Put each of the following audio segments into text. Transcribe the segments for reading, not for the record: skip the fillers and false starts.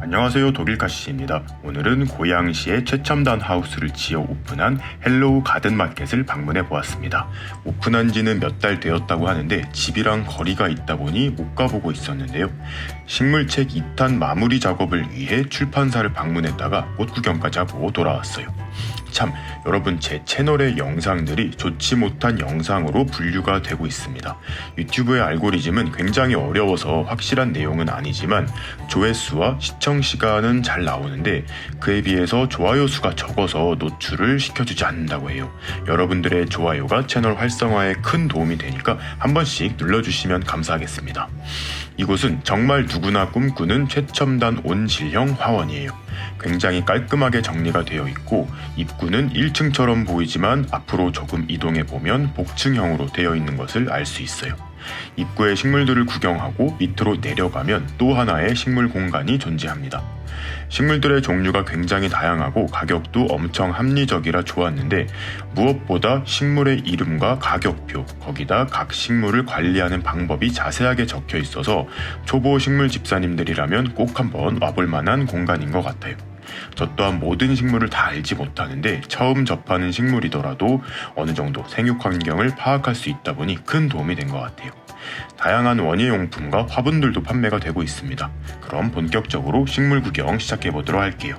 안녕하세요, 독일카시입니다. 오늘은 고양시에 최첨단 하우스를 지어 오픈한 헬로우 가든마켓을 방문해 보았습니다. 오픈한 지는 몇 달 되었다고 하는데 집이랑 거리가 있다 보니 못 가보고 있었는데요. 식물책 2탄 마무리 작업을 위해 출판사를 방문했다가 꽃 구경까지 하고 돌아왔어요. 참, 여러분, 제 채널의 영상들이 좋지 못한 영상으로 분류가 되고 있습니다. 유튜브의 알고리즘은 굉장히 어려워서 확실한 내용은 아니지만 조회수와 시청 시간은 잘 나오는데 그에 비해서 좋아요 수가 적어서 노출을 시켜주지 않는다고 해요. 여러분들의 좋아요가 채널 활성화에 큰 도움이 되니까 한 번씩 눌러주시면 감사하겠습니다. 이곳은 정말 누구나 꿈꾸는 최첨단 온실형 화원이에요. 굉장히 깔끔하게 정리가 되어 있고 입구는 1층처럼 보이지만 앞으로 조금 이동해 보면 복층형으로 되어 있는 것을 알 수 있어요. 입구의 식물들을 구경하고 밑으로 내려가면 또 하나의 식물 공간이 존재합니다. 식물들의 종류가 굉장히 다양하고 가격도 엄청 합리적이라 좋았는데 무엇보다 식물의 이름과 가격표, 거기다 각 식물을 관리하는 방법이 자세하게 적혀 있어서 초보 식물 집사님들이라면 꼭 한번 와볼 만한 공간인 것 같아요. 저 또한 모든 식물을 다 알지 못하는데 처음 접하는 식물이더라도 어느 정도 생육 환경을 파악할 수 있다 보니 큰 도움이 된 것 같아요. 다양한 원예용품과 화분들도 판매가 되고 있습니다. 그럼 본격적으로 식물 구경 시작해 보도록 할게요.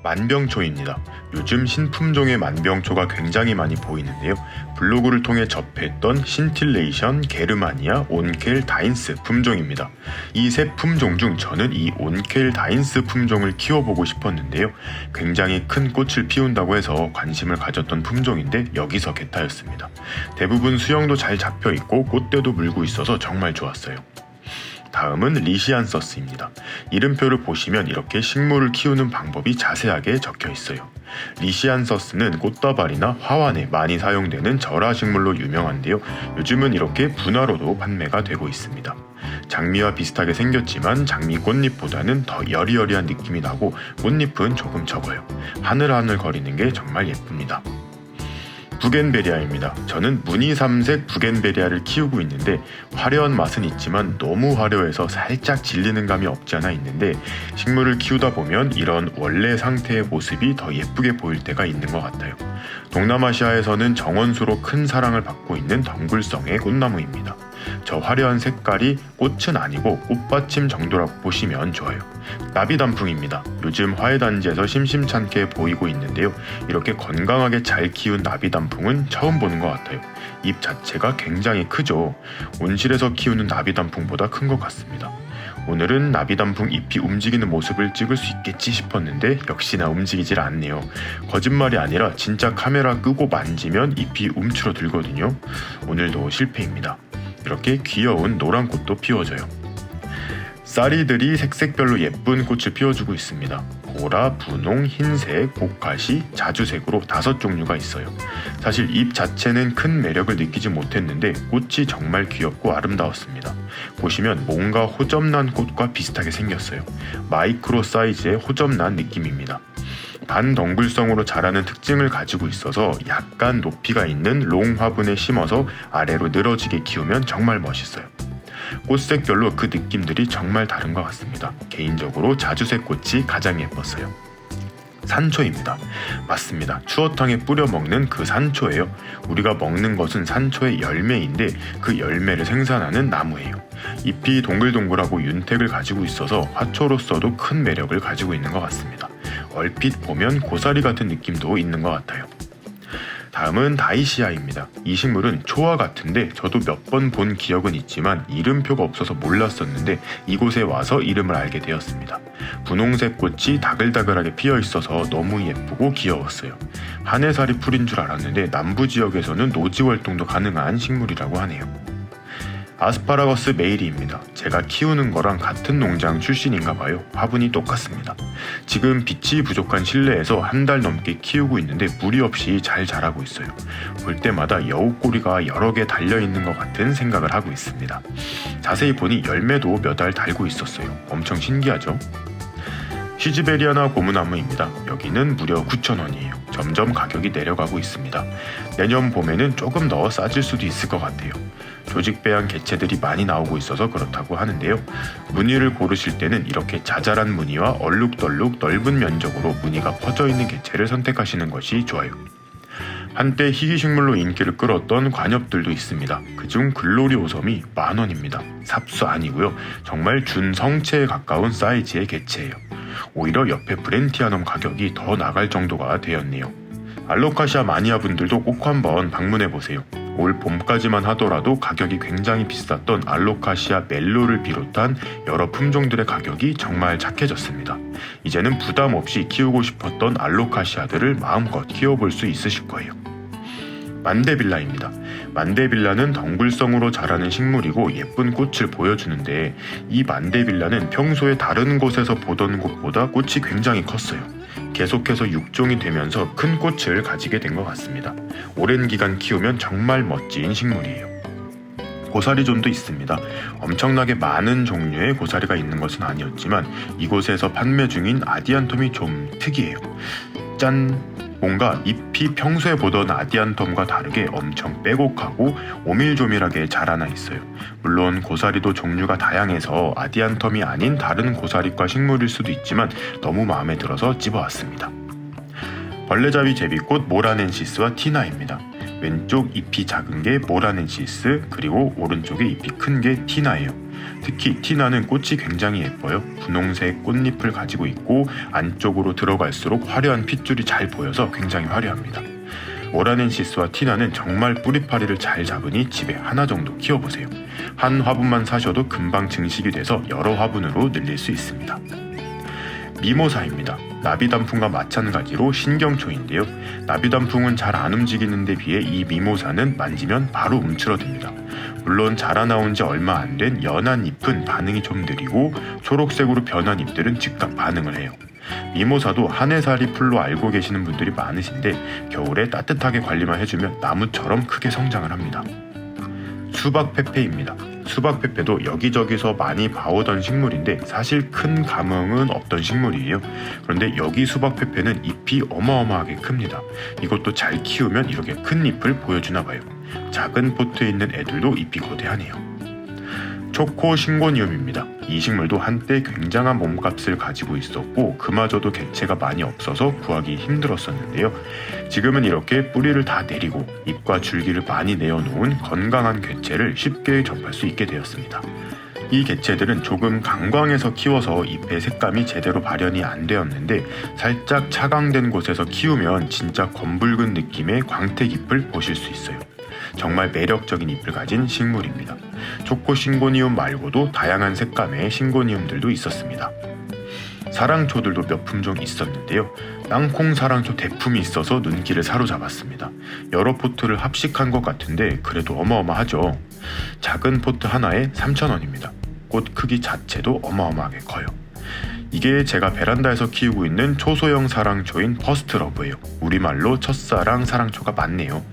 만병초입니다. 요즘 신품종의 만병초가 굉장히 많이 보이는데요. 블로그를 통해 접했던 신틸레이션, 게르마니아, 온켈, 다인스 품종입니다. 이 세 품종 중 저는 이 온켈, 다인스 품종을 키워보고 싶었는데요. 굉장히 큰 꽃을 피운다고 해서 관심을 가졌던 품종인데 여기서 개타였습니다. 대부분 수영도 잘 잡혀있고 꽃대도 물고 있어서 정말 좋았어요. 다음은 리시안서스입니다. 이름표를 보시면 이렇게 식물을 키우는 방법이 자세하게 적혀 있어요. 리시안서스는 꽃다발이나 화환에 많이 사용되는 절화식물로 유명한데요. 요즘은 이렇게 분화로도 판매가 되고 있습니다. 장미와 비슷하게 생겼지만 장미 꽃잎보다는 더 여리여리한 느낌이 나고 꽃잎은 조금 적어요. 하늘하늘 거리는 게 정말 예쁩니다. 부겐베리아입니다. 저는 무늬 3색 부겐베리아를 키우고 있는데 화려한 맛은 있지만 너무 화려해서 살짝 질리는 감이 없지 않아 있는데 식물을 키우다 보면 이런 원래 상태의 모습이 더 예쁘게 보일 때가 있는 것 같아요. 동남아시아에서는 정원수로 큰 사랑을 받고 있는 덩굴성의 꽃나무입니다. 저 화려한 색깔이 꽃은 아니고 꽃받침 정도라고 보시면 좋아요. 나비단풍입니다. 요즘 화훼단지에서 심심찮게 보이고 있는데요. 이렇게 건강하게 잘 키운 나비단풍은 처음 보는 것 같아요. 잎 자체가 굉장히 크죠. 온실에서 키우는 나비단풍보다 큰 것 같습니다. 오늘은 나비단풍 잎이 움직이는 모습을 찍을 수 있겠지 싶었는데 역시나 움직이질 않네요. 거짓말이 아니라 진짜 카메라 끄고 만지면 잎이 움츠러들거든요. 오늘도 실패입니다. 이렇게 귀여운 노란 꽃도 피워져요. 쌀이들이 색색별로 예쁜 꽃을 피워주고 있습니다. 보라, 분홍, 흰색, 복가시, 자주색으로 5종류가 있어요. 사실 잎 자체는 큰 매력을 느끼지 못했는데 꽃이 정말 귀엽고 아름다웠습니다. 보시면 뭔가 호접난 꽃과 비슷하게 생겼어요. 마이크로 사이즈의 호접난 느낌입니다. 반덩굴성으로 자라는 특징을 가지고 있어서 약간 높이가 있는 롱 화분에 심어서 아래로 늘어지게 키우면 정말 멋있어요. 꽃색별로 그 느낌들이 정말 다른 것 같습니다. 개인적으로 자주색 꽃이 가장 예뻤어요. 산초입니다. 맞습니다. 추어탕에 뿌려 먹는 그 산초예요. 우리가 먹는 것은 산초의 열매인데 그 열매를 생산하는 나무예요. 잎이 동글동글하고 윤택을 가지고 있어서 화초로서도 큰 매력을 가지고 있는 것 같습니다. 얼핏 보면 고사리 같은 느낌도 있는 것 같아요. 다음은 다이시아입니다. 이 식물은 초와 같은데 저도 몇 번 본 기억은 있지만 이름표가 없어서 몰랐었는데 이곳에 와서 이름을 알게 되었습니다. 분홍색 꽃이 다글다글하게 피어 있어서 너무 예쁘고 귀여웠어요. 한해살이 풀인 줄 알았는데 남부 지역에서는 노지 활동도 가능한 식물이라고 하네요. 아스파라거스 메이리입니다. 제가 키우는 거랑 같은 농장 출신인가 봐요. 화분이 똑같습니다. 지금 빛이 부족한 실내에서 한 달 넘게 키우고 있는데 무리 없이 잘 자라고 있어요. 볼 때마다 여우꼬리가 여러 개 달려있는 것 같은 생각을 하고 있습니다. 자세히 보니 열매도 몇 알 달고 있었어요. 엄청 신기하죠? 시즈베리아나 고무나무입니다. 여기는 무려 9,000원이에요. 점점 가격이 내려가고 있습니다. 내년 봄에는 조금 더 싸질 수도 있을 것 같아요. 조직배양 개체들이 많이 나오고 있어서 그렇다고 하는데요. 무늬를 고르실 때는 이렇게 자잘한 무늬와 얼룩덜룩 넓은 면적으로 무늬가 퍼져 있는 개체를 선택하시는 것이 좋아요. 한때 희귀식물로 인기를 끌었던 관엽들도 있습니다. 그중 글로리 오섬이 10,000원입니다. 삽수 아니고요. 정말 준성체에 가까운 사이즈의 개체예요. 오히려 옆에 브렌티아넘 가격이 더 나갈 정도가 되었네요. 알로카시아 마니아 분들도 꼭 한번 방문해보세요. 올 봄까지만 하더라도 가격이 굉장히 비쌌던 알로카시아 멜로를 비롯한 여러 품종들의 가격이 정말 착해졌습니다. 이제는 부담 없이 키우고 싶었던 알로카시아들을 마음껏 키워볼 수 있으실 거예요. 만데빌라입니다. 만데빌라는 덩굴성으로 자라는 식물이고 예쁜 꽃을 보여주는데 이 만데빌라는 평소에 다른 곳에서 보던 곳보다 꽃이 굉장히 컸어요. 계속해서 육종이 되면서 큰 꽃을 가지게 된 것 같습니다. 오랜 기간 키우면 정말 멋진 식물이에요. 고사리존도 있습니다. 엄청나게 많은 종류의 고사리가 있는 것은 아니었지만 이곳에서 판매 중인 아디안텀이 좀 특이해요. 짠! 뭔가 잎이 평소에 보던 아디안텀과 다르게 엄청 빼곡하고 오밀조밀하게 자라나 있어요. 물론 고사리도 종류가 다양해서 아디안텀이 아닌 다른 고사리과 식물일 수도 있지만 너무 마음에 들어서 집어왔습니다. 벌레잡이 제비꽃 모라넨시스와 티나입니다. 왼쪽 잎이 작은 게 모라넨시스, 그리고 오른쪽에 잎이 큰 게 티나예요. 특히 티나는 꽃이 굉장히 예뻐요. 분홍색 꽃잎을 가지고 있고 안쪽으로 들어갈수록 화려한 핏줄이 잘 보여서 굉장히 화려합니다. 모라넨시스와 티나는 정말 뿌리파리를 잘 잡으니 집에 하나 정도 키워보세요. 한 화분만 사셔도 금방 증식이 돼서 여러 화분으로 늘릴 수 있습니다. 미모사입니다. 나비단풍과 마찬가지로 신경초인데요. 나비단풍은 잘 안 움직이는 데 비해 이 미모사는 만지면 바로 움츠러듭니다. 물론 자라 나온 지 얼마 안 된 연한 잎은 반응이 좀 느리고 초록색으로 변한 잎들은 즉각 반응을 해요. 미모사도 한해살이 풀로 알고 계시는 분들이 많으신데 겨울에 따뜻하게 관리만 해주면 나무처럼 크게 성장을 합니다. 수박페페입니다. 수박페페도 여기저기서 많이 봐오던 식물인데 사실 큰 감흥은 없던 식물이에요. 그런데 여기 수박페페는 잎이 어마어마하게 큽니다. 이것도 잘 키우면 이렇게 큰 잎을 보여주나 봐요. 작은 포트에 있는 애들도 잎이 거대하네요. 초코 신고니움입니다. 이 식물도 한때 굉장한 몸값을 가지고 있었고 그마저도 개체가 많이 없어서 구하기 힘들었었는데요. 지금은 이렇게 뿌리를 다 내리고 잎과 줄기를 많이 내어놓은 건강한 개체를 쉽게 접할 수 있게 되었습니다. 이 개체들은 조금 강광에서 키워서 잎의 색감이 제대로 발현이 안 되었는데 살짝 차광된 곳에서 키우면 진짜 검붉은 느낌의 광택잎을 보실 수 있어요. 정말 매력적인 잎을 가진 식물입니다. 초코 신고니움 말고도 다양한 색감의 신고니움들도 있었습니다. 사랑초들도 몇 품종 있었는데요. 땅콩 사랑초 대품이 있어서 눈길을 사로잡았습니다. 여러 포트를 합식한 것 같은데 그래도 어마어마하죠. 작은 포트 하나에 3,000원입니다. 꽃 크기 자체도 어마어마하게 커요. 이게 제가 베란다에서 키우고 있는 초소형 사랑초인 퍼스트러브예요. 우리말로 첫사랑 사랑초가 맞네요.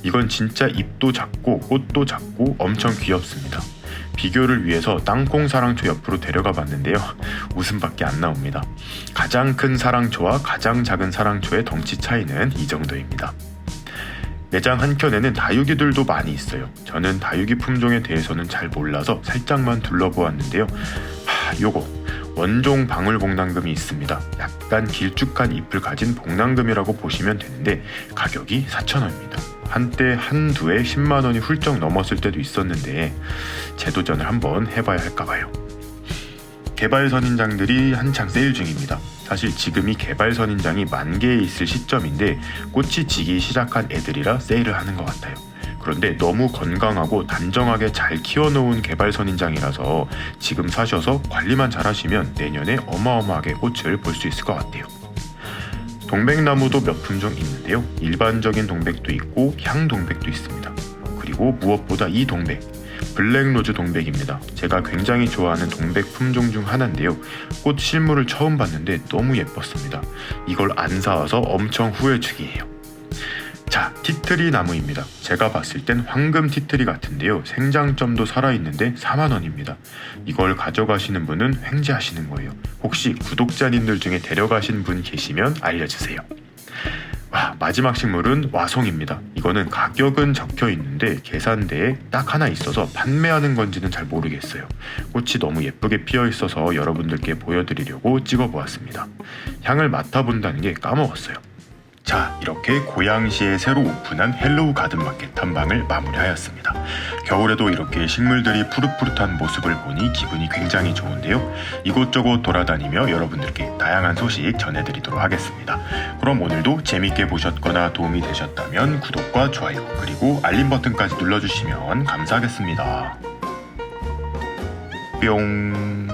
이건 진짜 잎도 작고 꽃도 작고 엄청 귀엽습니다. 비교를 위해서 땅콩 사랑초 옆으로 데려가 봤는데요. 웃음밖에 안 나옵니다. 가장 큰 사랑초와 가장 작은 사랑초의 덩치 차이는 이 정도입니다. 매장 한켠에는 다육이들도 많이 있어요. 저는 다육이 품종에 대해서는 잘 몰라서 살짝만 둘러보았는데요. 요거 원종 방울복랑금이 있습니다. 약간 길쭉한 잎을 가진 복랑금이라고 보시면 되는데 가격이 4,000원입니다. 한때 한두에 10만원이 훌쩍 넘었을 때도 있었는데 재도전을 한번 해봐야 할까봐요. 개발 선인장들이 한창 세일 중입니다. 사실 지금이 개발 선인장이 만개에 있을 시점인데 꽃이 지기 시작한 애들이라 세일을 하는 것 같아요. 그런데 너무 건강하고 단정하게 잘 키워놓은 개발 선인장이라서 지금 사셔서 관리만 잘하시면 내년에 어마어마하게 꽃을 볼 수 있을 것 같아요. 동백나무도 몇 품종 있는데요. 일반적인 동백도 있고 향동백도 있습니다. 그리고 무엇보다 이 동백, 블랙로즈 동백입니다. 제가 굉장히 좋아하는 동백 품종 중 하나인데요. 꽃 실물을 처음 봤는데 너무 예뻤습니다. 이걸 안 사와서 엄청 후회 중이에요. 자, 티트리 나무입니다. 제가 봤을 땐 황금 티트리 같은데요. 생장점도 살아있는데 4만원입니다. 이걸 가져가시는 분은 횡재하시는 거예요. 혹시 구독자님들 중에 데려가신 분 계시면 알려주세요. 마지막 식물은 와송입니다. 이거는 가격은 적혀 있는데 계산대에 딱 하나 있어서 판매하는 건지는 잘 모르겠어요. 꽃이 너무 예쁘게 피어 있어서 여러분들께 보여드리려고 찍어보았습니다. 향을 맡아본다는 게 까먹었어요. 자, 이렇게 고양시에 새로 오픈한 헬로우 가든마켓 탐방을 마무리하였습니다. 겨울에도 이렇게 식물들이 푸릇푸릇한 모습을 보니 기분이 굉장히 좋은데요. 이곳저곳 돌아다니며 여러분들께 다양한 소식 전해드리도록 하겠습니다. 그럼 오늘도 재밌게 보셨거나 도움이 되셨다면 구독과 좋아요 그리고 알림 버튼까지 눌러주시면 감사하겠습니다. 뿅.